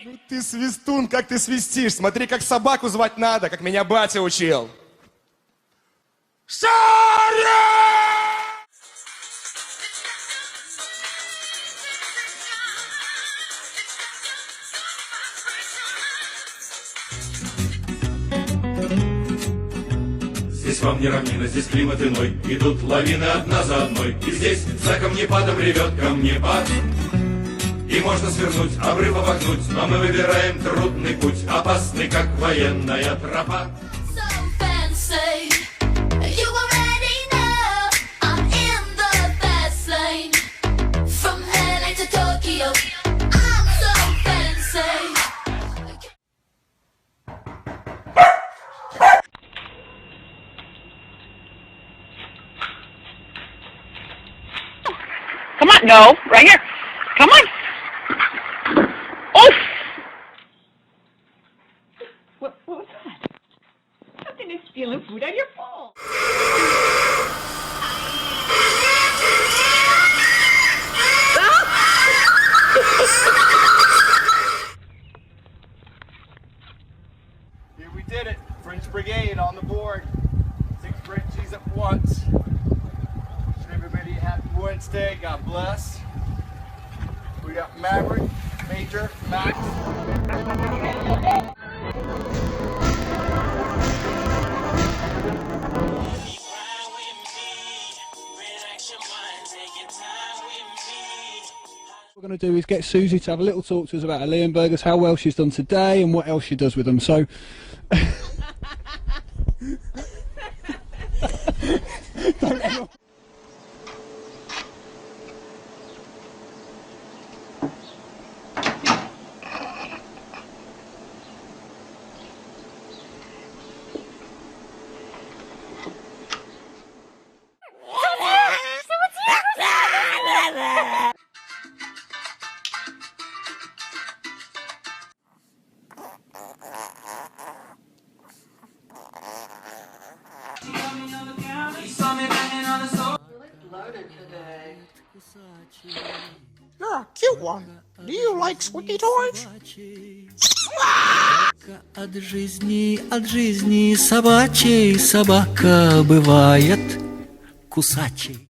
Ну ты свистун, как ты свистишь. Смотри, как собаку звать надо, как меня батя учил. Шаря! Здесь вам не равнина, здесь климат иной. Идут лавины одна за одной. И здесь за камнепадом ревет камнепад. И можно свернуть, обрыв обогнуть, но мы выбираем трудный путь, опасный, как военная тропа. Come on, no, right here. Come on. Oh! What was that? Something is stealing food out of your bowl. Here we did it. French Brigade on the board. 6 Frenchies at once. Wishing everybody a happy Wednesday. God bless. We got Maverick, Major, Max. What we're going to do is get Susie to have a little talk to us about her Liam burgers, how well she's done today and what else she does with them. So You're a cute one. Do you like squeaky toys? От жизни собачьей собака бывает кусачей.